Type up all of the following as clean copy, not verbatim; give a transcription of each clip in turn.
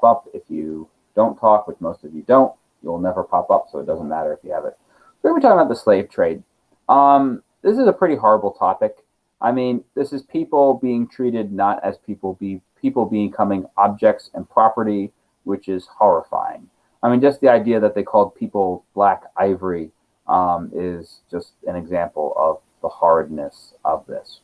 pop up. If you don't talk, which most of you don't, you'll never pop up, so it doesn't matter if you have it. We're going to be talking about the slave trade. This is a pretty horrible topic. I mean, this is people being treated not as people becoming objects and property, which is horrifying. I mean, just the idea that they called people black ivory is just an example of the horridness of this.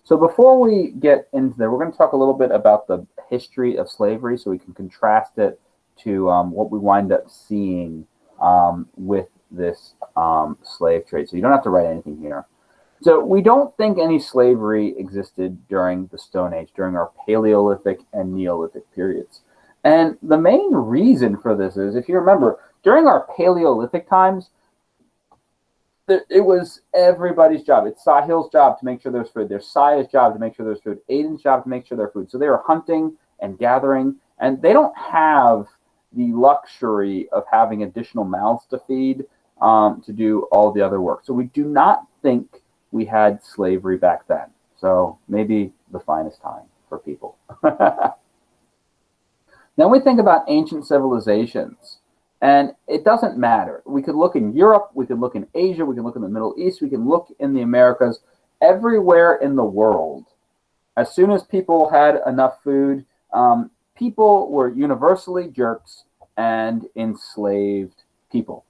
So before we get into that, we're going to talk a little bit about the history of slavery so we can contrast it to what we wind up seeing with this slave trade. So you don't have to write anything here. So we don't think any slavery existed during the Stone Age, during our Paleolithic and Neolithic periods. And the main reason for this is, if you remember, during our Paleolithic times, it was everybody's job. It's Sahil's job to make sure there's food. There's Saya's job to make sure there's food. Aiden's job to make sure there's food. So they were hunting and gathering, and they don't have the luxury of having additional mouths to feed to do all the other work. So we do not think we had slavery back then. So maybe the finest time for people. Then we think about ancient civilizations, and it doesn't matter. We could look in Europe, we could look in Asia, we can look in the Middle East, we can look in the Americas, everywhere in the world. As soon as people had enough food, people were universally jerks and enslaved people.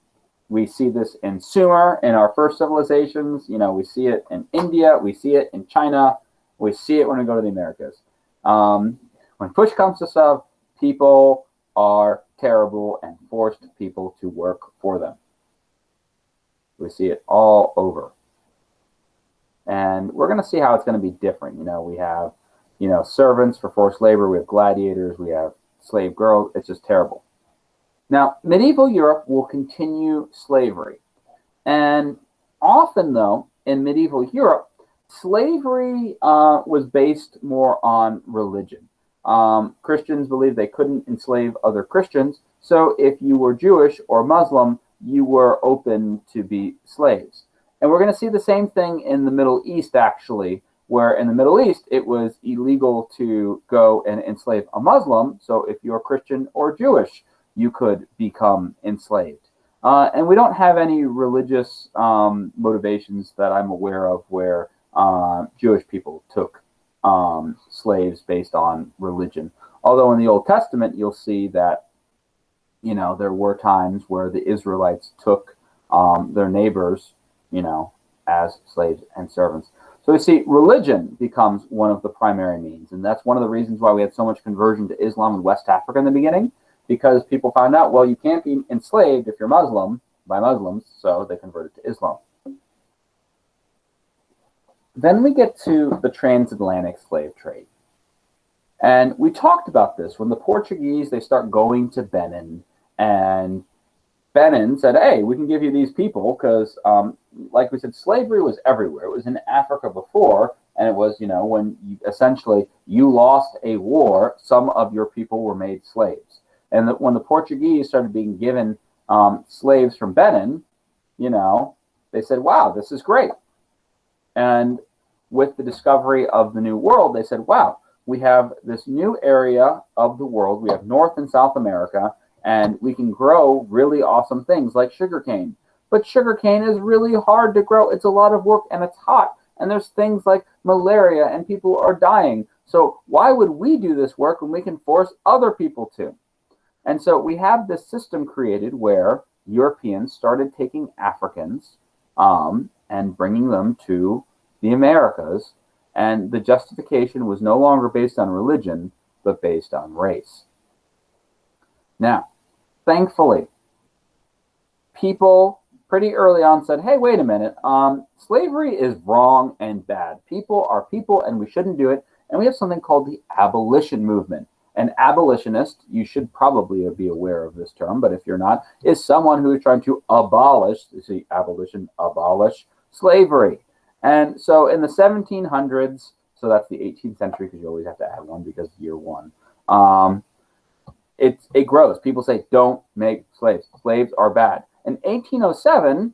We see this in Sumer, in our first civilizations. You know, we see it in India, we see it in China, we see it when we go to the Americas. When push comes to shove, people are terrible and forced people to work for them. We see it all over. And we're going to see how it's going to be different. You know, we have, servants for forced labor, we have gladiators, we have slave girls. It's just terrible. Now, medieval Europe will continue slavery. And often, though, in medieval Europe, slavery was based more on religion. Christians believed they couldn't enslave other Christians, so if you were Jewish or Muslim, you were open to be slaves. And we're going to see the same thing in the Middle East, actually, where in the Middle East, it was illegal to go and enslave a Muslim, so if you're Christian or Jewish, you could become enslaved. And we don't have any religious motivations that I'm aware of where Jewish people took slaves based on religion. Although in the Old Testament, you'll see that, there were times where the Israelites took their neighbors, as slaves and servants. So we see religion becomes one of the primary means. And that's one of the reasons why we had so much conversion to Islam in West Africa in the beginning, because people found out, well, you can't be enslaved if you're Muslim by Muslims, so they converted to Islam. Then we get to the transatlantic slave trade. And we talked about this when the Portuguese, they start going to Benin, and Benin said, hey, we can give you these people because, like we said, slavery was everywhere. It was in Africa before, and it was, when you lost a war, some of your people were made slaves. And when the Portuguese started being given slaves from Benin, they said, wow, this is great. And with the discovery of the New World, they said, wow, we have this new area of the world. We have North and South America, and we can grow really awesome things like sugarcane. But sugarcane is really hard to grow. It's a lot of work, and it's hot. And there's things like malaria, and people are dying. So why would we do this work when we can force other people to? And so we have this system created where Europeans started taking Africans and bringing them to the Americas, and the justification was no longer based on religion, but based on race. Now, thankfully, people pretty early on said, hey, wait a minute, slavery is wrong and bad. People are people, and we shouldn't do it. And we have something called the abolition movement. An abolitionist, you should probably be aware of this term, but if you're not, is someone who is trying to abolish, abolish slavery. And so in the 1700s, so that's the 18th century, because you always have to add one because year one, it grows. People say, don't make slaves. Slaves are bad. In 1807,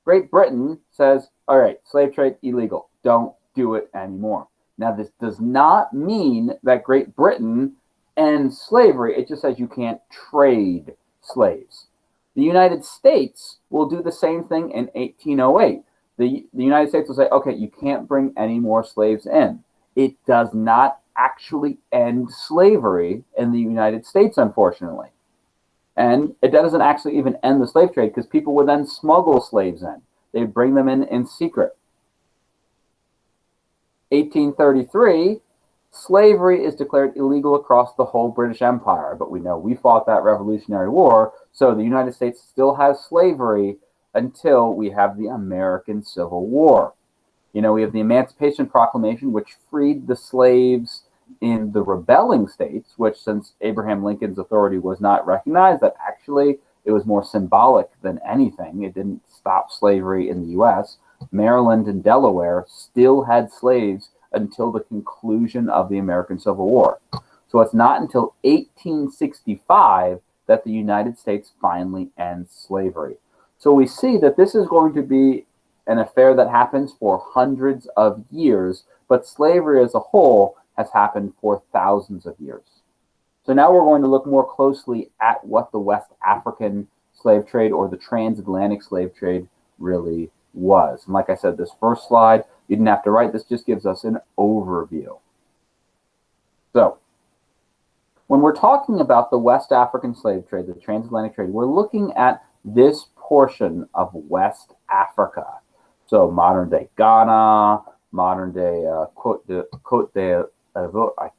Great Britain says, all right, slave trade illegal. Don't do it anymore. Now, this does not mean that Great Britain end slavery. It just says you can't trade slaves. The United States will do the same thing in 1808. The United States will say, okay, you can't bring any more slaves in. It does not actually end slavery in the United States, unfortunately. And it doesn't actually even end the slave trade, because people would then smuggle slaves in. They'd bring them in secret. 1833, slavery is declared illegal across the whole British Empire. But we know we fought that Revolutionary War, so the United States still has slavery until we have the American Civil War. You know, we have the Emancipation Proclamation, which freed the slaves in the rebelling states, which, since Abraham Lincoln's authority was not recognized, that actually it was more symbolic than anything. It didn't stop slavery in the U.S. Maryland and Delaware still had slaves until the conclusion of the American Civil War. So it's not until 1865 that the United States finally ends slavery. So we see that this is going to be an affair that happens for hundreds of years, but slavery as a whole has happened for thousands of years. So now we're going to look more closely at what the West African slave trade, or the transatlantic slave trade, really was. And like I said, this first slide, you didn't have to write. This just gives us an overview. So when we're talking about the West African slave trade, the transatlantic trade, we're looking at this portion of West Africa. So modern day Ghana, modern day Côte d'Ivoire.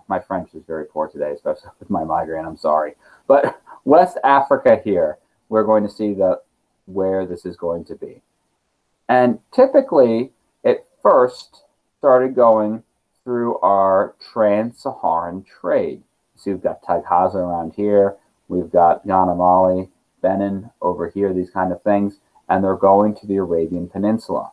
My French is very poor today, especially with my migraine. I'm sorry. But West Africa here, we're going to see where this is going to be. And typically, it first started going through our trans-Saharan trade. So we've got Taghaza around here. We've got Ghana, Mali, Benin over here, these kind of things. And they're going to the Arabian Peninsula.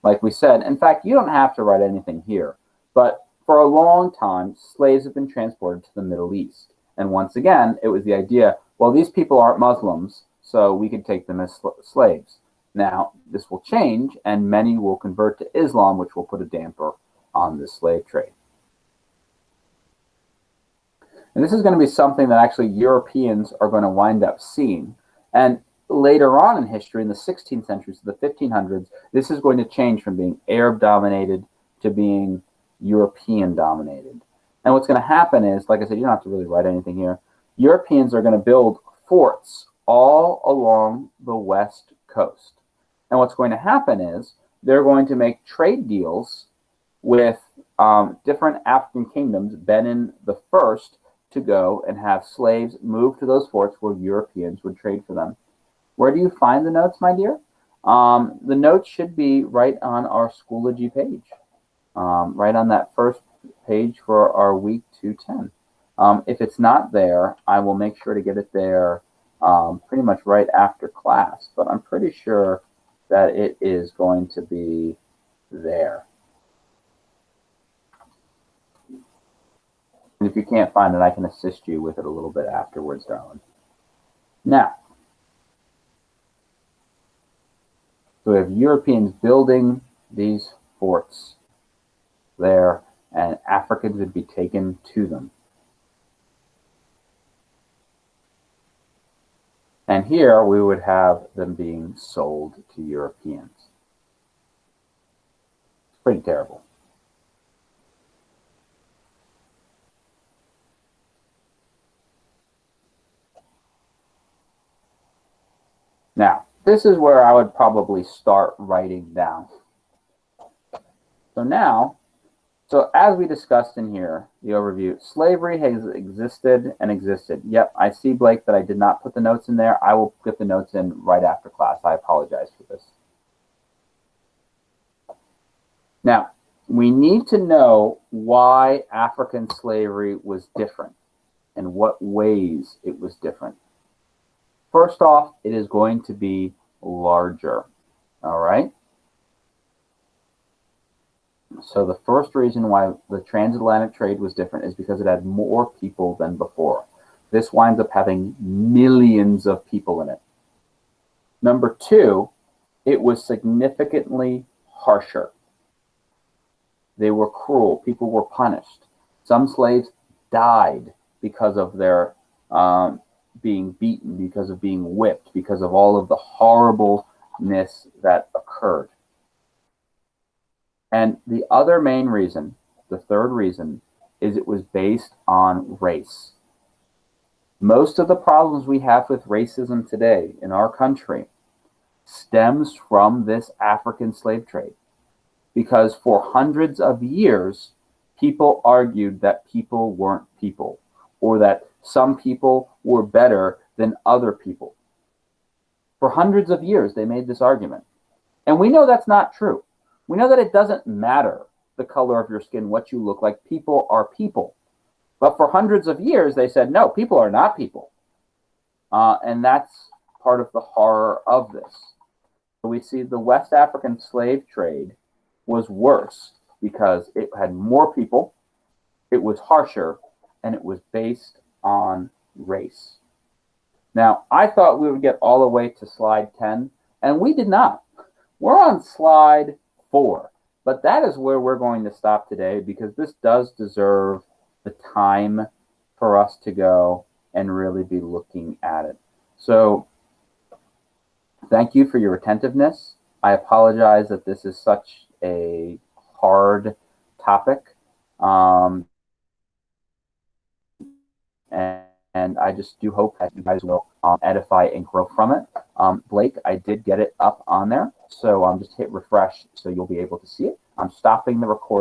Like we said, in fact, you don't have to write anything here. But for a long time, slaves have been transported to the Middle East. And once again, it was the idea, well, these people aren't Muslims, so we could take them as slaves. Now, this will change, and many will convert to Islam, which will put a damper on the slave trade. And this is going to be something that actually Europeans are going to wind up seeing. And later on in history, in the 16th century to the 1500s, this is going to change from being Arab-dominated to being European-dominated. And what's going to happen is, like I said, you don't have to really write anything here. Europeans are going to build forts all along the west coast. And what's going to happen is they're going to make trade deals with different African kingdoms, Benin the First, to go and have slaves move to those forts where Europeans would trade for them. Where do you find the notes, my dear? The notes should be right on our Schoology page, right on that first page for our week 210. If it's not there, I will make sure to get it there pretty much right after class, but I'm pretty sure that it is going to be there. And if you can't find it, I can assist you with it a little bit afterwards, darling. Now, so we have Europeans building these forts there, and Africans would be taken to them. And here we would have them being sold to Europeans. It's pretty terrible. Now, this is where I would probably start writing down. So as we discussed in here, the overview, slavery has existed and existed. Yep, I see, Blake, that I did not put the notes in there. I will get the notes in right after class. I apologize for this. Now, we need to know why African slavery was different and what ways it was different. First off, it is going to be larger, all right? So the first reason why the transatlantic trade was different is because it had more people than before. This winds up having millions of people in it. Number two, it was significantly harsher. They were cruel. People were punished. Some slaves died because of their being beaten, because of being whipped, because of all of the horribleness that occurred. And the other main reason, the third reason, is it was based on race. Most of the problems we have with racism today in our country stems from this African slave trade. Because for hundreds of years, people argued that people weren't people, or that some people were better than other people. For hundreds of years, they made this argument. And we know that's not true. We know that it doesn't matter the color of your skin, what you look like. People are people. But for hundreds of years, they said, no, people are not people. And that's part of the horror of this. We see the West African slave trade was worse because it had more people, it was harsher, and it was based on race. Now, I thought we would get all the way to slide 10, and we did not. We're on slide 4, but that is where we're going to stop today because this does deserve the time for us to go and really be looking at it. So, thank you for your attentiveness. I apologize that this is such a hard topic. And I just do hope that you guys will edify and grow from it. Blake, I did get it up on there. So just hit refresh so you'll be able to see it. I'm stopping the recording.